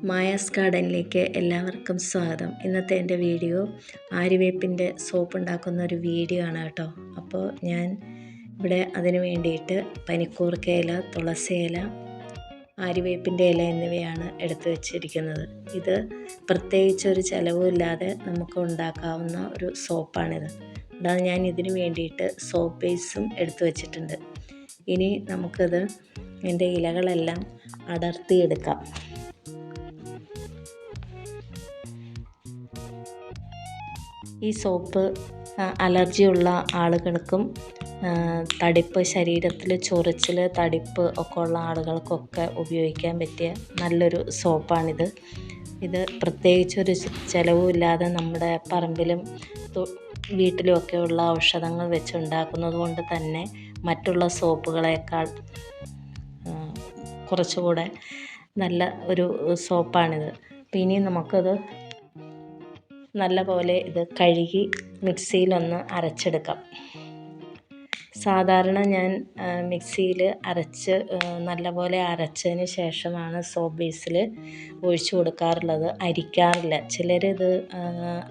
Maya's ഗാർഡനിലേക്ക് എല്ലാവർക്കും സ്വാഗതം. ഇന്നത്തെ എൻ്റെ വീഡിയോ ആര്യവേപ്പിൻ്റെ സോപ്പ് ഉണ്ടാക്കുന്ന ഒരു വീഡിയോ ആണ് കേട്ടോ. അപ്പോൾ ഞാൻ ഇവിടെ അതിന് വേണ്ടിയിട്ട് പനിക്കൂർക്ക ഇല, തുളസി ഇല, ആര്യവേപ്പിൻ്റെ ഇല എന്നിവയാണ് എടുത്തു വച്ചിരിക്കുന്നത്. ഇത് പ്രത്യേകിച്ചൊരു ചിലവുമില്ലാതെ നമുക്ക് ഉണ്ടാക്കാവുന്ന ഒരു സോപ്പാണിത്. അതാണ് ഞാൻ ഇതിന് വേണ്ടിയിട്ട് സോപ്പ് ബേസും എടുത്തു വച്ചിട്ടുണ്ട്. ഇനി നമുക്കത് എൻ്റെ ഇലകളെല്ലാം അടർത്തിയെടുക്കാം. ഈ സോപ്പ് അലർജിയുള്ള ആളുകൾക്കും തടിപ്പ്, ശരീരത്തിൽ ചൊറിച്ചിൽ, തടിപ്പ് ഒക്കെ ഉള്ള ആളുകൾക്കൊക്കെ ഉപയോഗിക്കാൻ പറ്റിയ നല്ലൊരു സോപ്പാണിത്. ഇത് പ്രത്യേകിച്ചൊരു ചിലവുമില്ലാതെ നമ്മുടെ പറമ്പിലും വീട്ടിലുമൊക്കെയുള്ള ഔഷധങ്ങൾ വെച്ചുണ്ടാക്കുന്നത് കൊണ്ട് തന്നെ മറ്റുള്ള സോപ്പുകളേക്കാൾ കുറച്ചുകൂടെ നല്ല ഒരു സോപ്പാണിത്. അപ്പോൾ ഇനി നമുക്കത് നല്ലപോലെ ഇത് കഴുകി മിക്സിയിലൊന്ന് അരച്ചെടുക്കാം. സാധാരണ ഞാൻ മിക്സിയിൽ അരച്ച് നല്ലപോലെ അരച്ചതിന് ശേഷമാണ് സോപ്പ് ബേസിൽ ഒഴിച്ചു കൊടുക്കാറുള്ളത്. അരിക്കാറില്ല. ചിലരിത്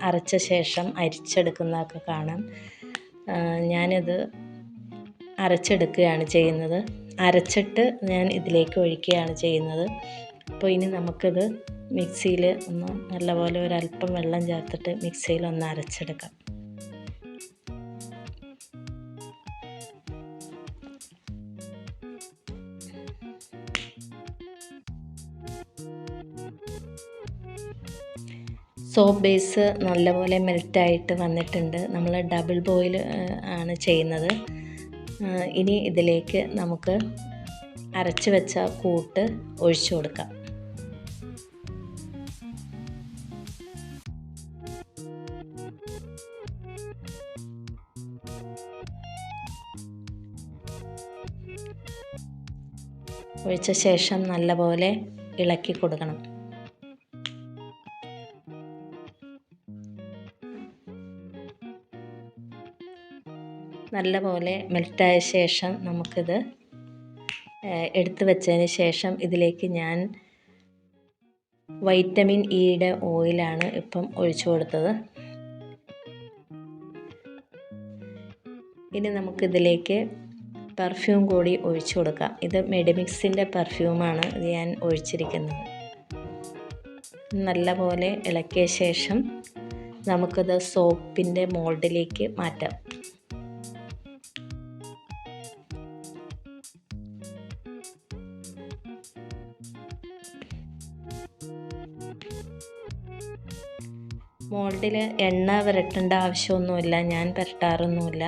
അരച്ച ശേഷം അരിച്ചെടുക്കുന്നതൊക്കെ കാണാം. ഞാനിത് അരച്ചെടുക്കുകയാണ് ചെയ്യുന്നത്. അരച്ചിട്ട് ഞാൻ ഇതിലേക്ക് ഒഴിക്കുകയാണ് ചെയ്യുന്നത്. അപ്പോൾ ഇനി നമുക്കിത് മിക്സിയിൽ ഒന്ന് നല്ലപോലെ ഒരല്പം വെള്ളം ചേർത്തിട്ട് മിക്സിയിൽ ഒന്ന് അരച്ചെടുക്കാം. സോപ്പ് ബേസ് നല്ലപോലെ മെൽറ്റായിട്ട് വന്നിട്ടുണ്ട്. നമ്മൾ ഡബിൾ ബോയിൽ ആണ് ചെയ്യുന്നത്. ഇനി ഇതിലേക്ക് നമുക്ക് അരച്ച് വെച്ച കൂട്ട് ഒഴിച്ചു കൊടുക്കാം. ഒഴിച്ച ശേഷം നല്ലപോലെ ഇളക്കി കൊടുക്കണം. നല്ലപോലെ മെൽറ്റായ ശേഷം നമുക്കിത് എടുത്തു വെച്ചതിന് ശേഷം ഇതിലേക്ക് ഞാൻ വൈറ്റമിൻ ഇയുടെ ഓയിലാണ് ഇപ്പം ഒഴിച്ചു കൊടുത്തത്. ഇനി നമുക്കിതിലേക്ക് പെർഫ്യൂം കൂടി ഒഴിച്ചു കൊടുക്കാം. ഇത് മെഡിമിക്സിൻ്റെ പെർഫ്യൂമാണ് ഇത് ഞാൻ ഒഴിച്ചിരിക്കുന്നത്. നല്ലപോലെ ഇളക്കിയ ശേഷം നമുക്കിത് സോപ്പിൻ്റെ മോൾഡിലേക്ക് മാറ്റാം. മോൾഡിൽ എണ്ണ പുരട്ടേണ്ട ആവശ്യമൊന്നുമില്ല. ഞാൻ പുരട്ടാറൊന്നുമില്ല.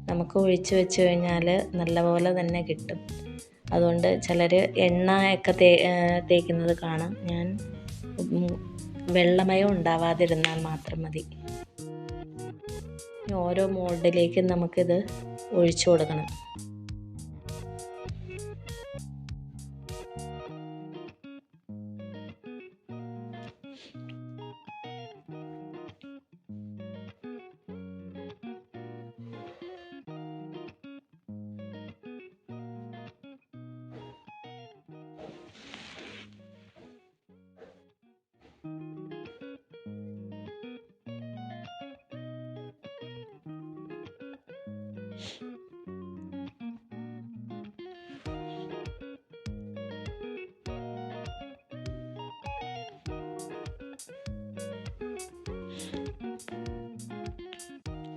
നമുക്ക് ഒഴിച്ച് വെച്ച് കഴിഞ്ഞാൽ നല്ലപോലെ തന്നെ കിട്ടും. അതുകൊണ്ട് ചിലർ എണ്ണയൊക്കെ തേക്കുന്നത് കാണാം. ഞാൻ വെള്ളമയം ഉണ്ടാവാതിരുന്നാൽ മാത്രം മതി. ഓരോ മോൾഡിലേക്കും നമുക്കിത് ഒഴിച്ചു കൊടുക്കണം.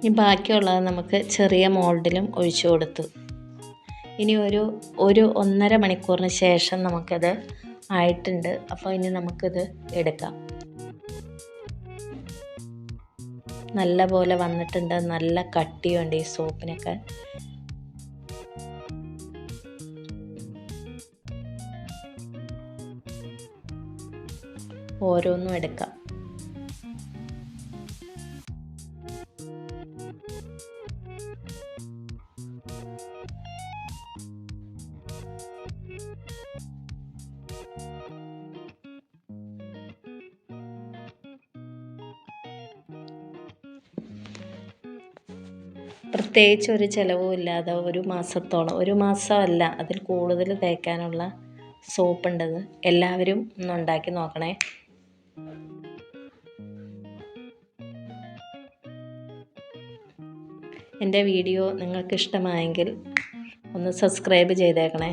ഇനി ബാക്കിയുള്ളത് നമുക്ക് ചെറിയ മോൾഡിലും ഒഴിച്ചു കൊടുത്തു. ഇനി ഒരു 1.5 മണിക്കൂറിന് ശേഷം നമുക്കത് ആയിട്ടുണ്ട്. അപ്പോൾ ഇനി നമുക്കിത് എടുക്കാം. നല്ല പോലെ വന്നിട്ടുണ്ട്. നല്ല കട്ടിയുണ്ട് ഈ സോപ്പിനൊക്കെ. ഓരോന്നും എടുക്കാം. പ്രത്യേകിച്ച് ഒരു ചിലവും ഇല്ലാതെ ഒരു മാസത്തോളം, ഒരു മാസമല്ല അതിൽ കൂടുതൽ തേക്കാനുള്ള സോപ്പ് ഉണ്ടത്. എല്ലാവരും ഒന്ന് ഉണ്ടാക്കി നോക്കണേ. എൻ്റെ വീഡിയോ നിങ്ങൾക്ക് ഇഷ്ടമായെങ്കിൽ ഒന്ന് സബ്സ്ക്രൈബ് ചെയ്തേക്കണേ.